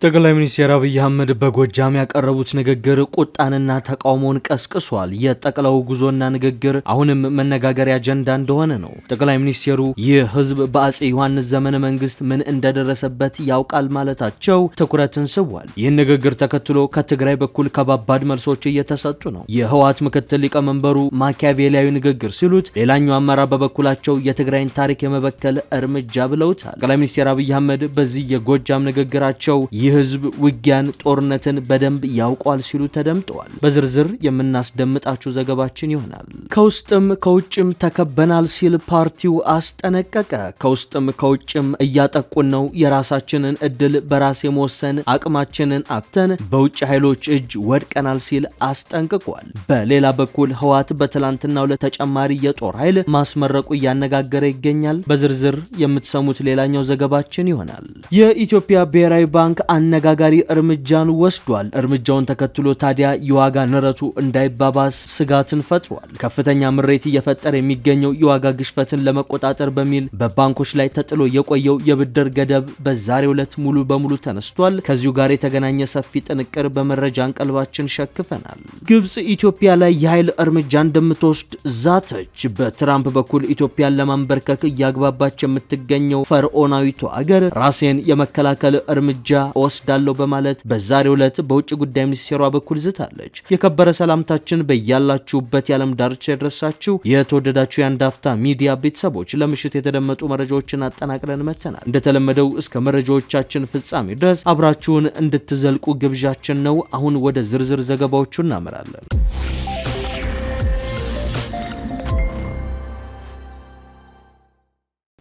ጠቅላይ ሚኒስትር አብይ አህመድ በጎጃም ያቀረቡት ንግግር ቁጣንና ተቃውሞን ቀስቅሷል። የጠቅላው ጉዞና ንግግር አሁንም መነጋገሪያ አጀንዳ እንደሆነ ነው። ጠቅላይ ሚኒስትሩ ይህ ህዝብ በአጼ ዮሐንስ ዘመነ መንግስት ምን እንደደረሰበት ያውቃል ማለታቸው ትኩረትን ስቧል። ይህን ንግግር ተከትሎ ከትግራይ በኩል ከባባድ መልሶች እየተሰጡ ነው። የህወሓት ምክትል ሊቀመንበሩ ማኪያቬሊያዊ ንግግር ሲሉት፣ ሌላኛው አመራር በበኩላቸው የትግራይን ታሪክ የመበከል እርምጃ ብለውታል። ጠቅላይ ሚኒስትር አብይ አህመድ በዚህ የጎጃም ንግግራቸው የህዝብ ውጊያን ጦርነትን በደንብ ያውቋል ሲሉ ተደምጠዋል። በዝርዝር የምናስደምጣችሁ ዘገባችን ይሆናል። ከውስጥም ከውጭም ተከበናል ሲል ፓርቲው አስጠነቀቀ። ከውስጥም ከውጭም እያጠቁን ነው፣ የራሳችንን እድል በራስ የመወሰን አቅማችንን አጥተን በውጭ ኃይሎች እጅ ወድቀናል ሲል አስጠንቅቋል። በሌላ በኩል ህወሓት በትላንትናው ዕለት ተጨማሪ የጦር ኃይል ማስመረቁ እያነጋገረ ይገኛል። በዝርዝር የምትሰሙት ሌላኛው ዘገባችን ይሆናል። የኢትዮጵያ ብሔራዊ ባንክ አነጋጋሪ እርምጃን ወስዷል። እርምጃውን ተከትሎ ታዲያ የዋጋ ንረቱ እንዳይባባስ ስጋትን ፈጥሯል። ከፍተኛ ምሬት እየፈጠረ የሚገኘው የዋጋ ግሽበትን ለመቆጣጠር በሚል በባንኮች ላይ ተጥሎ የቆየው የብድር ገደብ በዛሬው ዕለት ሙሉ በሙሉ ተነስቷል። ከዚሁ ጋር የተገናኘ ሰፊ ጥንቅር በመረጃ አንቀልባችን ሸክፈናል። ግብጽ ኢትዮጵያ ላይ የኃይል እርምጃ እንደምትወስድ ዛተች። በትራምፕ በኩል ኢትዮጵያን ለማንበርከክ እያግባባች የምትገኘው ፈርዖናዊቷ አገር ራሴን የመከላከል እርምጃ ወስዳለው በማለት በዛሬው ዕለት በውጭ ጉዳይ ሚኒስቴሯ በኩል ዝታለች። የከበረ ሰላምታችን በያላችሁበት የዓለም ዳርቻ ይድረሳችሁ። የተወደዳችሁ የአንድ አፍታ ሚዲያ ቤተሰቦች ለምሽት የተደመጡ መረጃዎችን አጠናቅረን መተናል። እንደተለመደው እስከ መረጃዎቻችን ፍጻሜ ድረስ አብራችሁን እንድትዘልቁ ግብዣችን ነው። አሁን ወደ ዝርዝር ዘገባዎቹ እናመራለን።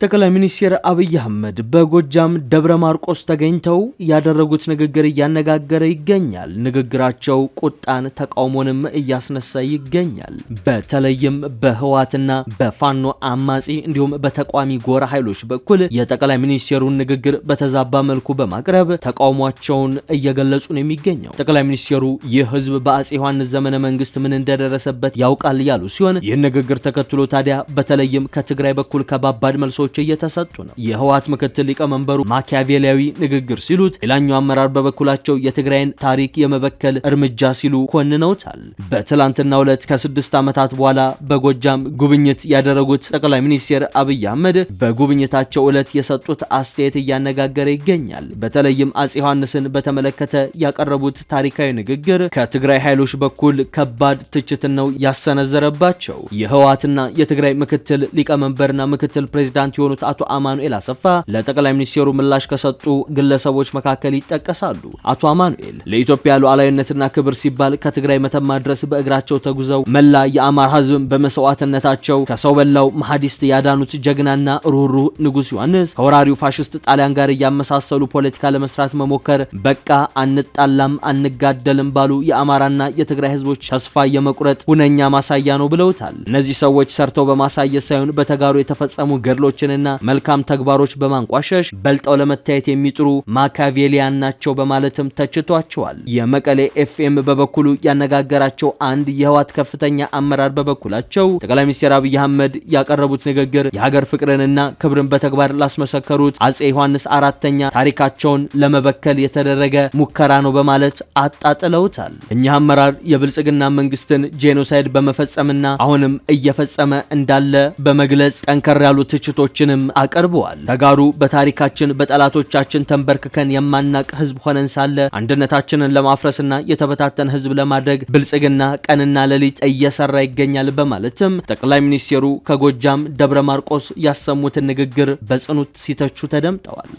ጠቅላይ ሚኒስትር አብይ አህመድ በጎጃም ደብረ ማርቆስ ተገኝተው ያደረጉት ንግግር እያነጋገረ ይገኛል። ንግግራቸው ቁጣን ተቃውሞንም እያስነሳ ይገኛል። በተለይም በህወሓትና በፋኖ አማጺ እንዲሁም በተቋሚ ጎራ ኃይሎች በኩል የጠቅላይ ሚኒስትሩን ንግግር በተዛባ መልኩ በማቅረብ ተቃውሟቸውን እየገለጹ ነው የሚገኘው። ጠቅላይ ሚኒስትሩ ይህ ህዝብ በአጼ ዮሐንስ ዘመነ መንግስት ምን እንደደረሰበት ያውቃል ያሉ ሲሆን ይህን ንግግር ተከትሎ ታዲያ በተለይም ከትግራይ በኩል ከባባድ መልሶ እየተሰጡ ነው። የህወሓት ምክትል ሊቀመንበሩ ማኪያቬሊያዊ ንግግር ሲሉት፣ ሌላኛው አመራር በበኩላቸው የትግራይን ታሪክ የመበከል እርምጃ ሲሉ ኮንነውታል። በትላንትናው ዕለት ከ6 ዓመታት በኋላ በጎጃም ጉብኝት ያደረጉት ጠቅላይ ሚኒስትር አብይ አህመድ በጉብኝታቸው ዕለት የሰጡት አስተያየት እያነጋገረ ይገኛል። በተለይም አጼ ዮሐንስን በተመለከተ ያቀረቡት ታሪካዊ ንግግር ከትግራይ ኃይሎች በኩል ከባድ ትችትን ነው ያሰነዘረባቸው። የህወሓትና የትግራይ ምክትል ሊቀመንበርና ምክትል ፕሬዝዳንት የሆኑት አቶ አማኑኤል አሰፋ ለጠቅላይ ሚኒስትሩ ምላሽ ከሰጡ ግለሰቦች መካከል ይጠቀሳሉ። አቶ አማኑኤል ለኢትዮጵያ ሉዓላዊነትና ክብር ሲባል ከትግራይ መተማ ድረስ በእግራቸው ተጉዘው መላ የአማራ ህዝብ በመስዋዕትነታቸው ከሰው በላው መሐዲስት ያዳኑት ጀግናና ሩህሩህ ንጉስ ዮሐንስ ከወራሪው ፋሽስት ጣሊያን ጋር እያመሳሰሉ ፖለቲካ ለመስራት መሞከር በቃ አንጣላም አንጋደልም ባሉ የአማራና የትግራይ ህዝቦች ተስፋ የመቁረጥ ሁነኛ ማሳያ ነው ብለውታል። እነዚህ ሰዎች ሰርተው በማሳየት ሳይሆን በተጋሩ የተፈጸሙ ገድሎችንና መልካም ተግባሮች በማንቋሸሽ በልጠው ለመታየት የሚጥሩ ማኪያቬሊያን ናቸው በማለትም ተችቷቸዋል። የመቀሌ ኤፍኤም በበኩሉ ያነጋገራቸው አንድ የህወሓት ከፍተኛ አመራር በበኩላቸው ጠቅላይ ሚኒስትር አብይ አህመድ ያቀረቡት ንግግር የሀገር ፍቅርንና ክብርን በተግባር ላስመሰከሩት አጼ ዮሐንስ አራተኛ ታሪካቸውን ለመበከል የተደረገ ሙከራ ነው በማለት አጣጥለውታል። እኚህ አመራር የብልጽግና መንግስትን ጄኖሳይድ በመፈጸምና አሁንም እየፈጸመ እንዳለ በመግለጽ ጠንከር ያሉ ትችቶችንም አቀርበዋል። ተጋሩ በታሪካችን በጠላቶቻችን ተንበርክከን የማናቅ ህዝብ ሆነን ሳለ አንድነታችንን ለማፍረስና የተበታተነ ህዝብ ለማድረግ ብልጽግና ቀንና ሌሊት እየሰራ ይገኛል በማለትም ጠቅላይ ሚኒስትሩ ከጎጃም ደብረ ማርቆስ ያሰሙትን ንግግር በጽኑት ሲተቹ ተደምጠዋል።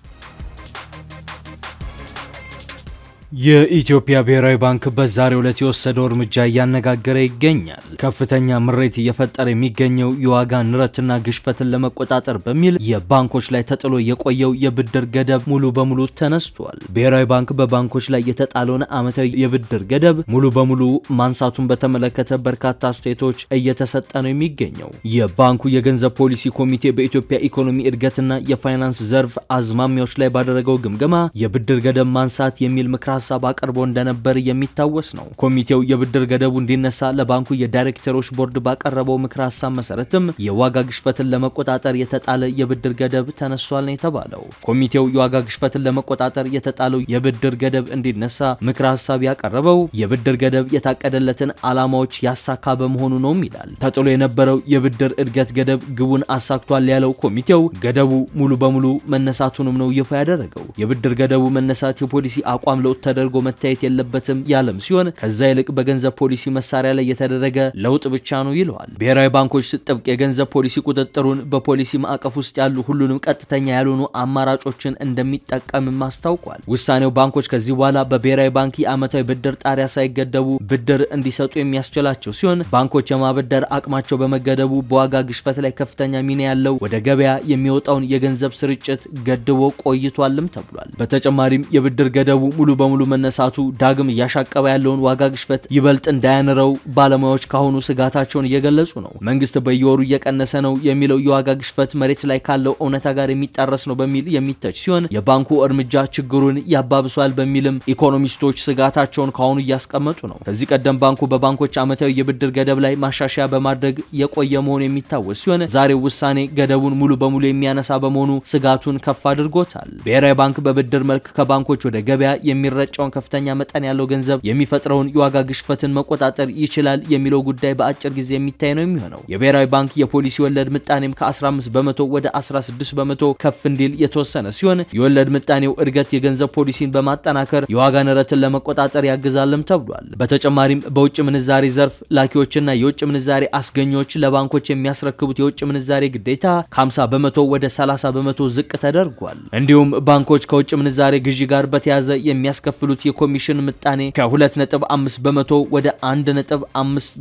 የኢትዮጵያ ብሔራዊ ባንክ በዛሬው ዕለት የወሰደው እርምጃ እያነጋገረ ይገኛል። ከፍተኛ ምሬት እየፈጠረ የሚገኘው የዋጋ ንረትና ግሽበትን ለመቆጣጠር በሚል የባንኮች ላይ ተጥሎ የቆየው የብድር ገደብ ሙሉ በሙሉ ተነስቷል። ብሔራዊ ባንክ በባንኮች ላይ የተጣለውን ዓመታዊ የብድር ገደብ ሙሉ በሙሉ ማንሳቱን በተመለከተ በርካታ አስተያየቶች እየተሰጠ ነው የሚገኘው። የባንኩ የገንዘብ ፖሊሲ ኮሚቴ በኢትዮጵያ ኢኮኖሚ እድገትና የፋይናንስ ዘርፍ አዝማሚያዎች ላይ ባደረገው ግምገማ የብድር ገደብ ማንሳት የሚል ምክራ ሐሳብ አቅርቦ እንደነበር የሚታወስ ነው። ኮሚቴው የብድር ገደቡ እንዲነሳ ለባንኩ የዳይሬክተሮች ቦርድ ባቀረበው ምክረ ሐሳብ መሰረትም የዋጋ ግሽበትን ለመቆጣጠር የተጣለ የብድር ገደብ ተነሷል ነው የተባለው። ኮሚቴው የዋጋ ግሽበትን ለመቆጣጠር የተጣለው የብድር ገደብ እንዲነሳ ምክረ ሐሳብ ያቀረበው የብድር ገደብ የታቀደለትን ዓላማዎች ያሳካ በመሆኑ ነው ይላል። ተጥሎ የነበረው የብድር እድገት ገደብ ግቡን አሳክቷል ያለው ኮሚቴው ገደቡ ሙሉ በሙሉ መነሳቱንም ነው ይፋ ያደረገው። የብድር ገደቡ መነሳት የፖሊሲ አቋም ለውጥ ተደርጎ መታየት የለበትም ያለም ሲሆን ከዛ ይልቅ በገንዘብ ፖሊሲ መሳሪያ ላይ የተደረገ ለውጥ ብቻ ነው ይለዋል። ብሔራዊ ባንኮች ጥብቅ የገንዘብ ፖሊሲ ቁጥጥሩን በፖሊሲ ማዕቀፍ ውስጥ ያሉ ሁሉንም ቀጥተኛ ያልሆኑ አማራጮችን እንደሚጠቀምም አስታውቋል። ውሳኔው ባንኮች ከዚህ በኋላ በብሔራዊ ባንክ የዓመታዊ ብድር ጣሪያ ሳይገደቡ ብድር እንዲሰጡ የሚያስችላቸው ሲሆን ባንኮች የማበደር አቅማቸው በመገደቡ በዋጋ ግሽበት ላይ ከፍተኛ ሚና ያለው ወደ ገበያ የሚወጣውን የገንዘብ ስርጭት ገድቦ ቆይቷልም ተብሏል። በተጨማሪም የብድር ገደቡ ሙሉ በሙሉ መነሳቱ ዳግም እያሻቀበ ያለውን ዋጋ ግሽበት ይበልጥ እንዳያንረው ባለሙያዎች ካሁኑ ስጋታቸውን እየገለጹ ነው። መንግስት በየወሩ እየቀነሰ ነው የሚለው የዋጋ ግሽበት መሬት ላይ ካለው እውነታ ጋር የሚጣረስ ነው በሚል የሚተች ሲሆን የባንኩ እርምጃ ችግሩን ያባብሷል በሚልም ኢኮኖሚስቶች ስጋታቸውን ካሁኑ እያስቀመጡ ነው። ከዚህ ቀደም ባንኩ በባንኮች ዓመታዊ የብድር ገደብ ላይ ማሻሻያ በማድረግ የቆየ መሆኑ የሚታወስ ሲሆን ዛሬው ውሳኔ ገደቡን ሙሉ በሙሉ የሚያነሳ በመሆኑ ስጋቱን ከፍ አድርጎታል። ብሔራዊ ባንክ በብድር መልክ ከባንኮች ወደ ገበያ የሚረጨውን ከፍተኛ መጠን ያለው ገንዘብ የሚፈጥረውን የዋጋ ግሽበትን መቆጣጠር ይችላል የሚለው ጉዳይ በአጭር ጊዜ የሚታይ ነው የሚሆነው። የብሔራዊ ባንክ የፖሊሲ ወለድ ምጣኔም ከ15 በመቶ ወደ 16 በመቶ ከፍ እንዲል የተወሰነ ሲሆን የወለድ ምጣኔው እድገት የገንዘብ ፖሊሲን በማጠናከር የዋጋ ንረትን ለመቆጣጠር ያግዛልም ተብሏል። በተጨማሪም በውጭ ምንዛሬ ዘርፍ ላኪዎችና የውጭ ምንዛሬ አስገኞች ለባንኮች የሚያስረክቡት የውጭ ምንዛሬ ግዴታ ከ50 በመቶ ወደ 30 በመቶ ዝቅ ተደርጓል። እንዲሁም ባንኮች ከውጭ ምንዛሬ ግዢ ጋር በተያያዘ የሚያስከፍሉት የኮሚሽን ምጣኔ ከ2.5 በመቶ ወደ 1.5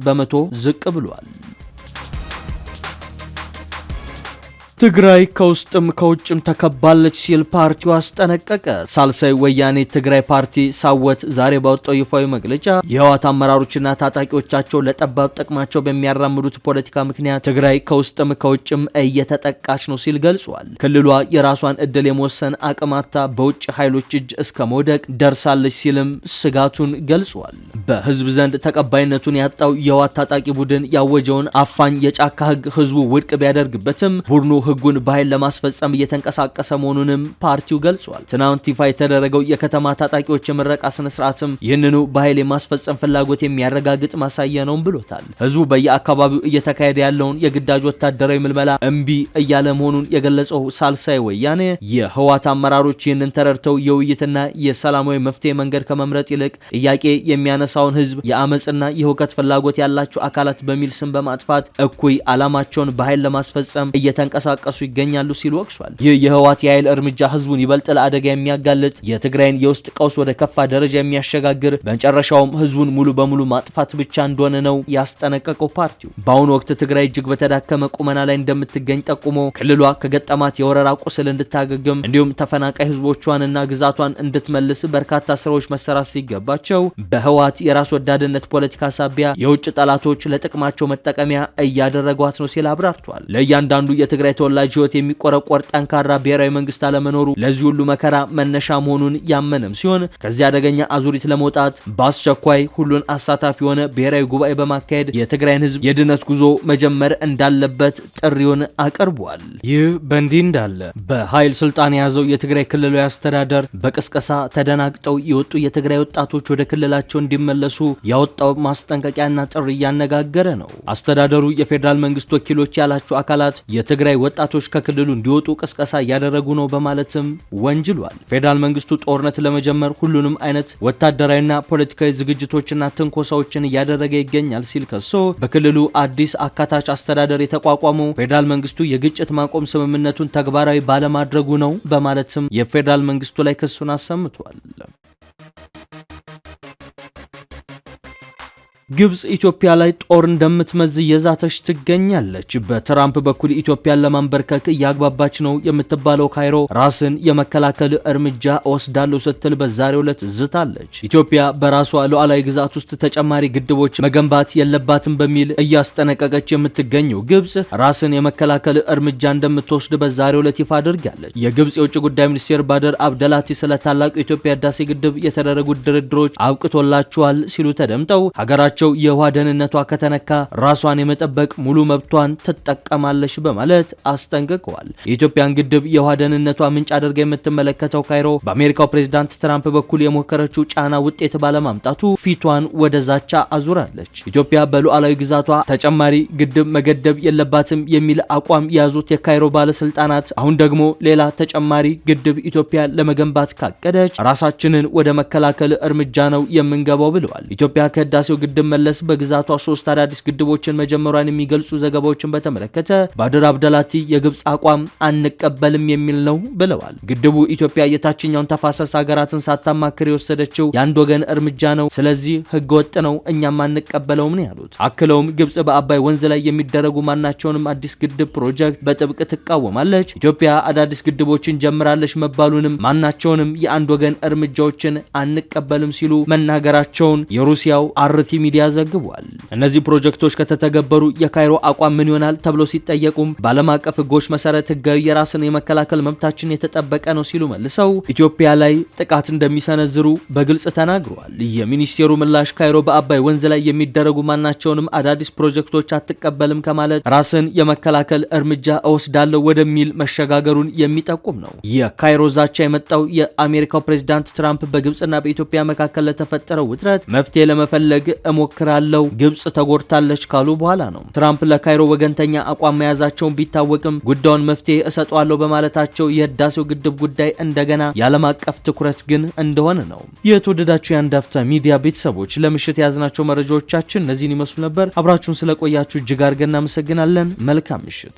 በመቶ ዝቅ ብሏል። ትግራይ ከውስጥም ከውጭም ተከባለች ሲል ፓርቲው አስጠነቀቀ። ሳልሳይ ወያኔ ትግራይ ፓርቲ ሳወት ዛሬ ባወጣው ይፋዊ መግለጫ የህወሓት አመራሮችና ታጣቂዎቻቸው ለጠባብ ጥቅማቸው በሚያራምዱት ፖለቲካ ምክንያት ትግራይ ከውስጥም ከውጭም እየተጠቃች ነው ሲል ገልጿል። ክልሏ የራሷን እድል የመወሰን አቅማታ በውጭ ኃይሎች እጅ እስከ መውደቅ ደርሳለች ሲልም ስጋቱን ገልጿል። በህዝብ ዘንድ ተቀባይነቱን ያጣው የህወሓት ታጣቂ ቡድን ያወጀውን አፋኝ የጫካ ህግ ህዝቡ ውድቅ ቢያደርግበትም ቡድኑ ህጉን በኃይል ለማስፈጸም እየተንቀሳቀሰ መሆኑንም ፓርቲው ገልጿል። ትናንት ይፋ የተደረገው የከተማ ታጣቂዎች የምረቃ ስነ ስርዓትም ይህንኑ በኃይል የማስፈጸም ፍላጎት የሚያረጋግጥ ማሳያ ነው ብሎታል። ህዝቡ በየአካባቢው እየተካሄደ ያለውን የግዳጅ ወታደራዊ ምልመላ እምቢ እያለ መሆኑን የገለጸው ሳልሳይ ወያኔ የህወሓት አመራሮች ይህንን ተረድተው የውይይትና የሰላማዊ መፍትሄ መንገድ ከመምረጥ ይልቅ ጥያቄ የሚያነሳውን ህዝብ የአመጽና የሁከት ፍላጎት ያላቸው አካላት በሚል ስም በማጥፋት እኩይ ዓላማቸውን በኃይል ለማስፈጸም እየተንቀሳቀሱ ይገኛሉ ሲል ወቅሷል። ይህ የህወሓት የኃይል እርምጃ ህዝቡን ይበልጥ ለአደጋ የሚያጋልጥ የትግራይን የውስጥ ቀውስ ወደ ከፋ ደረጃ የሚያሸጋግር በመጨረሻውም ህዝቡን ሙሉ በሙሉ ማጥፋት ብቻ እንደሆነ ነው ያስጠነቀቀው። ፓርቲው በአሁኑ ወቅት ትግራይ እጅግ በተዳከመ ቁመና ላይ እንደምትገኝ ጠቁሞ ክልሏ ከገጠማት የወረራ ቁስል እንድታገግም እንዲሁም ተፈናቃይ ህዝቦቿንና ግዛቷን እንድትመልስ በርካታ ስራዎች መሰራት ሲገባቸው በህወሓት የራስ ወዳድነት ፖለቲካ ሳቢያ የውጭ ጠላቶች ለጥቅማቸው መጠቀሚያ እያደረጓት ነው ሲል አብራርቷል። ለእያንዳንዱ የትግራይ ተወላጅ ህይወት የሚቆረቆር ጠንካራ ብሔራዊ መንግስት አለመኖሩ ለዚህ ሁሉ መከራ መነሻ መሆኑን ያመነም ሲሆን ከዚህ አደገኛ አዙሪት ለመውጣት በአስቸኳይ ሁሉን አሳታፊ የሆነ ብሔራዊ ጉባኤ በማካሄድ የትግራይን ህዝብ የድነት ጉዞ መጀመር እንዳለበት ጥሪውን አቅርቧል። ይህ በእንዲህ እንዳለ በኃይል ስልጣን የያዘው የትግራይ ክልላዊ አስተዳደር በቅስቀሳ ተደናግጠው የወጡ የትግራይ ወጣቶች ወደ ክልላቸው እንዲመለሱ ያወጣው ማስጠንቀቂያና ጥሪ እያነጋገረ ነው። አስተዳደሩ የፌዴራል መንግስት ወኪሎች ያላቸው አካላት የትግራይ ወጣቶች ከክልሉ እንዲወጡ ቅስቀሳ እያደረጉ ነው በማለትም ወንጅሏል። ፌዴራል መንግስቱ ጦርነት ለመጀመር ሁሉንም አይነት ወታደራዊና ፖለቲካዊ ዝግጅቶችና ትንኮሳዎችን እያደረገ ይገኛል ሲል ከሶ በክልሉ አዲስ አካታች አስተዳደር የተቋቋመው ፌዴራል መንግስቱ የግጭት ማቆም ስምምነቱን ተግባራዊ ባለማድረጉ ነው በማለትም የፌዴራል መንግስቱ ላይ ክሱን አሰምቷል። ግብጽ ኢትዮጵያ ላይ ጦር እንደምትመዝ የዛተች ትገኛለች። በትራምፕ በኩል ኢትዮጵያን ለማንበርከክ እያግባባች ነው የምትባለው ካይሮ ራስን የመከላከል እርምጃ ወስዳለሁ ስትል በዛሬው ዕለት ዝታለች። ኢትዮጵያ በራሷ ሉዓላዊ ግዛት ውስጥ ተጨማሪ ግድቦች መገንባት የለባትም በሚል እያስጠነቀቀች የምትገኘው ግብጽ ራስን የመከላከል እርምጃ እንደምትወስድ በዛሬው ዕለት ይፋ አድርጋለች። የግብጽ የውጭ ጉዳይ ሚኒስቴር ባደር አብደላቲ ስለ ታላቁ የኢትዮጵያ ህዳሴ ግድብ የተደረጉት ድርድሮች አብቅቶላቸዋል ሲሉ ተደምጠው ሀገራቸው የውሃ ደህንነቷ ከተነካ ራሷን የመጠበቅ ሙሉ መብቷን ትጠቀማለች በማለት አስጠንቅቀዋል። የኢትዮጵያን ግድብ የውሃ ደህንነቷ ምንጭ አድርጋ የምትመለከተው ካይሮ በአሜሪካው ፕሬዝዳንት ትራምፕ በኩል የሞከረችው ጫና ውጤት ባለማምጣቱ ፊቷን ወደ ዛቻ አዙራለች። ኢትዮጵያ በሉዓላዊ ግዛቷ ተጨማሪ ግድብ መገደብ የለባትም የሚል አቋም የያዙት የካይሮ ባለስልጣናት አሁን ደግሞ ሌላ ተጨማሪ ግድብ ኢትዮጵያ ለመገንባት ካቀደች ራሳችንን ወደ መከላከል እርምጃ ነው የምንገባው ብለዋል። ኢትዮጵያ ከህዳሴው ግድብ መለስ በግዛቷ 3 አዳዲስ ግድቦችን መጀመሯን የሚገልጹ ዘገባዎችን በተመለከተ ባደር አብደላቲ የግብጽ አቋም አንቀበልም የሚል ነው ብለዋል። ግድቡ ኢትዮጵያ የታችኛውን ተፋሰስ ሀገራትን ሳታማክር የወሰደችው የአንድ ወገን እርምጃ ነው፣ ስለዚህ ህገወጥ ነው፣ እኛም አንቀበለውም ነው ያሉት። አክለውም ግብጽ በአባይ ወንዝ ላይ የሚደረጉ ማናቸውንም አዲስ ግድብ ፕሮጀክት በጥብቅ ትቃወማለች። ኢትዮጵያ አዳዲስ ግድቦችን ጀምራለች መባሉንም ማናቸውንም የአንድ ወገን እርምጃዎችን አንቀበልም ሲሉ መናገራቸውን የሩሲያው አርቲ ሚዲያ ዘግቧል። እነዚህ ፕሮጀክቶች ከተተገበሩ የካይሮ አቋም ምን ይሆናል ተብሎ ሲጠየቁም በዓለም አቀፍ ህጎች መሰረት ህጋዊ የራስን የመከላከል መብታችን የተጠበቀ ነው ሲሉ መልሰው ኢትዮጵያ ላይ ጥቃት እንደሚሰነዝሩ በግልጽ ተናግረዋል። የሚኒስቴሩ ምላሽ ካይሮ በአባይ ወንዝ ላይ የሚደረጉ ማናቸውንም አዳዲስ ፕሮጀክቶች አትቀበልም ከማለት ራስን የመከላከል እርምጃ እወስዳለሁ ወደሚል መሸጋገሩን የሚጠቁም ነው። የካይሮ ዛቻ የመጣው የአሜሪካው ፕሬዝዳንት ትራምፕ በግብጽና በኢትዮጵያ መካከል ለተፈጠረው ውጥረት መፍትሄ ለመፈለግ እሞክራለሁ፣ ግብጽ ተጎድታለች ካሉ በኋላ ነው። ትራምፕ ለካይሮ ወገንተኛ አቋም መያዛቸውን ቢታወቅም ጉዳዩን መፍትሄ እሰጠዋለሁ በማለታቸው የህዳሴው ግድብ ጉዳይ እንደገና የዓለም አቀፍ ትኩረት ግን እንደሆነ ነው። የተወደዳችሁ የአንድ አፍታ ሚዲያ ቤተሰቦች ለምሽት የያዝናቸው መረጃዎቻችን እነዚህን ይመስሉ ነበር። አብራችሁን ስለቆያችሁ እጅግ አድርገን እናመሰግናለን። መልካም ምሽት።